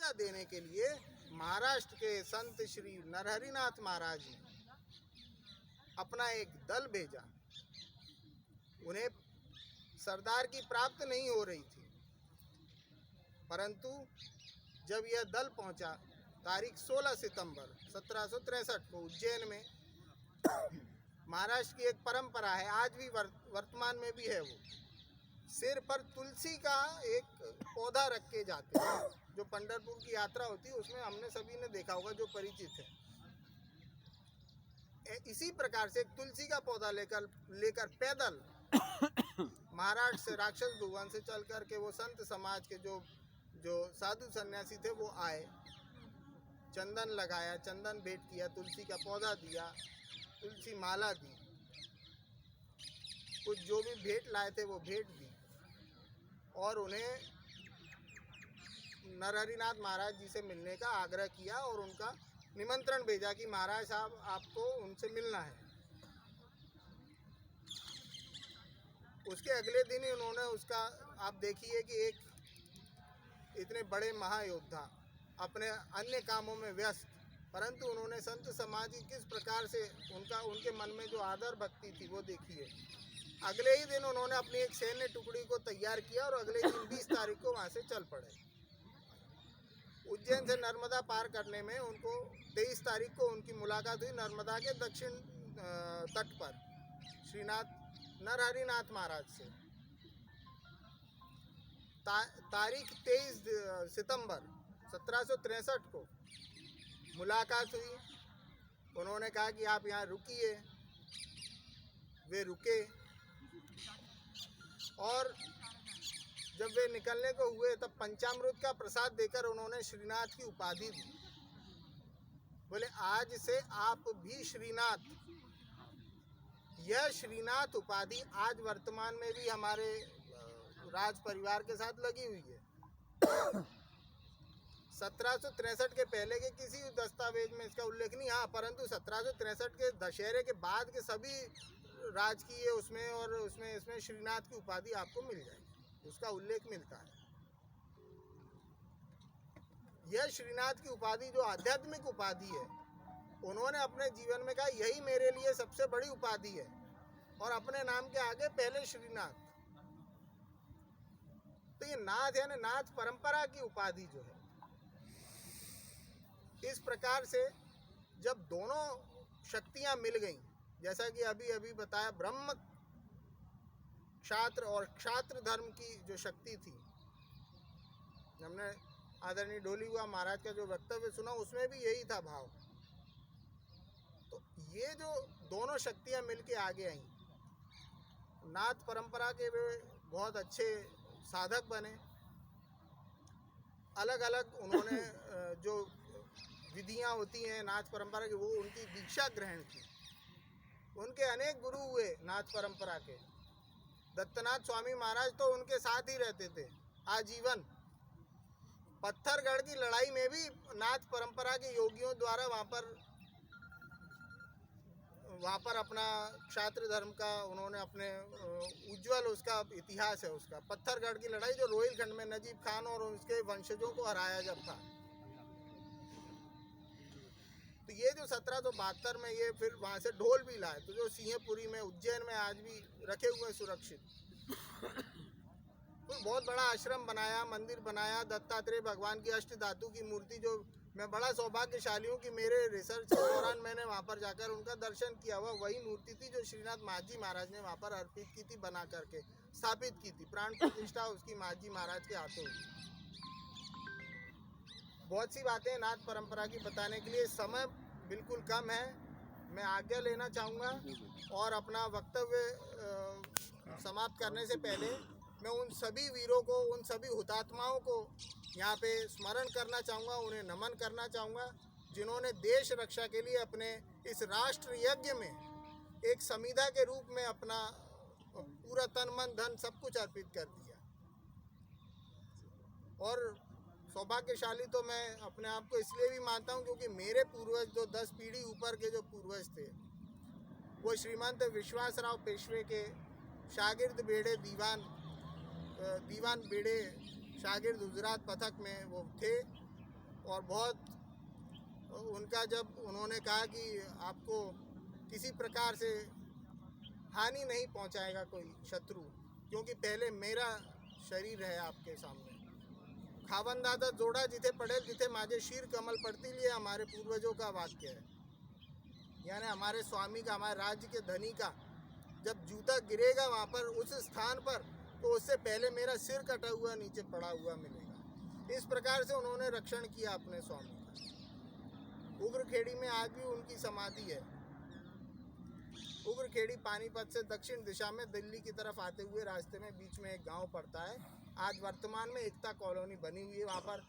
सूचना देने के लिए महाराष्ट्र के संत श्री नरहरिनाथ महाराज ने अपना एक दल भेजा। उन्हें सरदार की प्राप्त नहीं हो रही थी, परंतु जब यह दल पहुंचा तारीख 16 सितंबर 1763 को उज्जैन में, महाराष्ट्र की एक परंपरा है, आज भी वर्तमान में भी है, वो सिर पर तुलसी का एक पौधा रख के जाते हैं। जो पंढरपुर की यात्रा होती है उसमें हमने सभी ने देखा होगा जो परिचित है। इसी प्रकार से एक तुलसी का पौधा लेकर पैदल महाराष्ट्र से राक्षस भुवन से चल कर के वो संत समाज के जो साधु सन्यासी थे वो आए, चंदन लगाया, चंदन भेंट किया, तुलसी का पौधा दिया, तुलसी माला दी, कुछ जो भी भेंट लाए थे वो भेंट दी और उन्हें नरहरिनाथ महाराज जी से मिलने का आग्रह किया और उनका निमंत्रण भेजा कि महाराज साहब आपको उनसे मिलना है। उसके अगले दिन ही उन्होंने उसका, आप देखिए कि एक इतने बड़े महायोद्धा अपने अन्य कामों में व्यस्त, परंतु उन्होंने संत समाज की किस प्रकार से उनके मन में जो आदर भक्ति थी वो देखिए। अगले ही दिन उन्होंने अपनी एक सैन्य टुकड़ी को तैयार किया और अगले दिन 20 तारीख को वहाँ से चल पड़े। उज्जैन से नर्मदा पार करने में उनको 23 तारीख को उनकी मुलाकात हुई नर्मदा के दक्षिण तट पर श्रीनाथ नरहरिनाथ महाराज से। तारीख 23 सितंबर 1763 को मुलाकात हुई। उन्होंने कहा कि आप यहाँ रुकिए, वे रुके और जब वे निकलने को हुए तब पंचामृत का प्रसाद देकर उन्होंने श्रीनाथ की उपाधि दी। बोले आज से आप भी श्रीनाथ। यह श्रीनाथ उपाधि आज वर्तमान में भी हमारे राज परिवार के साथ लगी हुई है। 1763 के पहले के किसी दस्तावेज में इसका उल्लेख नहीं, हाँ, परंतु 1763 के दशहरे के बाद के सभी राजकीय उसमें और उसमें इसमें श्रीनाथ की उपाधि आपको मिल जाएगी, उसका उल्लेख मिलता है। यह श्रीनाथ की उपाधि जो आध्यात्मिक उपाधि है, उन्होंने अपने जीवन में कहा यही मेरे लिए सबसे बड़ी उपाधि है और अपने नाम के आगे पहले श्रीनाथ। तो ये नाथ यानी नाथ परंपरा की उपाधि जो है। इस प्रकार से जब दोनों शक्तियां मिल गईं, जैसा कि अभी अभी बताया, ब्रह्म क्षात्र और क्षात्र धर्म की जो शक्ति थी, हमने आदरणीय ढोलीबुआ महाराज का जो वक्तव्य सुना उसमें भी यही था भाव। तो ये जो दोनों शक्तियां मिलके आगे आईं, नाथ परंपरा के वे बहुत अच्छे साधक बने। अलग अलग उन्होंने जो विधियां होती हैं नाथ परंपरा की, वो उनकी दीक्षा ग्रहण की। उनके अनेक गुरु हुए नाथ परंपरा के। दत्तनाथ स्वामी महाराज तो उनके साथ ही रहते थे आजीवन। पत्थरगढ़ की लड़ाई में भी नाथ परंपरा के योगियों द्वारा वहाँ पर अपना क्षात्र धर्म का उन्होंने अपने उज्जवल उसका इतिहास है उसका। पत्थरगढ़ की लड़ाई जो रोहिलखंड में नजीब खान और उसके वंशजों को हराया जब था, तो ये जो 1772 में ये फिर वहाँ से ढोल भी लाए, तो जो सिंहपुरी में उज्जैन में आज भी रखे हुए सुरक्षित। तो बहुत बड़ा आश्रम बनाया, मंदिर बनाया, दत्तात्रेय भगवान की अष्ट धातु की मूर्ति, जो मैं बड़ा सौभाग्यशाली हूँ कि मेरे रिसर्च के दौरान मैंने वहाँ पर जाकर उनका दर्शन किया हुआ। वही मूर्ति थी जो श्रीनाथ महाजी महाराज ने वहाँ पर अर्पित की थी, बना करके स्थापित की थी। प्राण प्रतिष्ठा उसकी महाजी महाराज के हाथों हुई। बहुत सी बातें नाथ परंपरा की बताने के लिए समय बिल्कुल कम है। मैं आज्ञा लेना चाहूँगा और अपना वक्तव्य समाप्त करने से पहले मैं उन सभी वीरों को, उन सभी हुतात्माओं को यहाँ पे स्मरण करना चाहूँगा, उन्हें नमन करना चाहूँगा, जिन्होंने देश रक्षा के लिए अपने इस राष्ट्र यज्ञ में एक समिधा के रूप में अपना पूरा तन मन धन सब कुछ अर्पित कर दिया। और सौभाग्यशाली तो मैं अपने आप को इसलिए भी मानता हूँ क्योंकि मेरे पूर्वज जो 10 पीढ़ी ऊपर के जो पूर्वज थे, वो श्रीमंत विश्वासराव पेशवे के शागिर्द बेड़े दीवान बेड़े शागिर्द गुजरात पथक में वो थे। और बहुत उनका जब उन्होंने कहा कि आपको किसी प्रकार से हानि नहीं पहुंचाएगा कोई शत्रु, क्योंकि पहले मेरा शरीर है आपके सामने। खावन दादा जोड़ा जिथे पड़े जिथे माजे शीर कमल पड़ती, लिए हमारे पूर्वजों का वाक्य है। यानी हमारे स्वामी का, हमारे राज्य के धनी का जब जूता गिरेगा वहाँ पर उस स्थान पर, तो उससे पहले मेरा सिर कटा हुआ नीचे पड़ा हुआ मिलेगा। इस प्रकार से उन्होंने रक्षण किया अपने स्वामी का। उग्रखेड़ी में आज भी उनकी समाधि है। उग्रखेड़ी पानीपत से दक्षिण दिशा में दिल्ली की तरफ आते हुए रास्ते में बीच में एक गांव पड़ता है। आज वर्तमान में एकता कॉलोनी बनी हुई है। वहाँ पर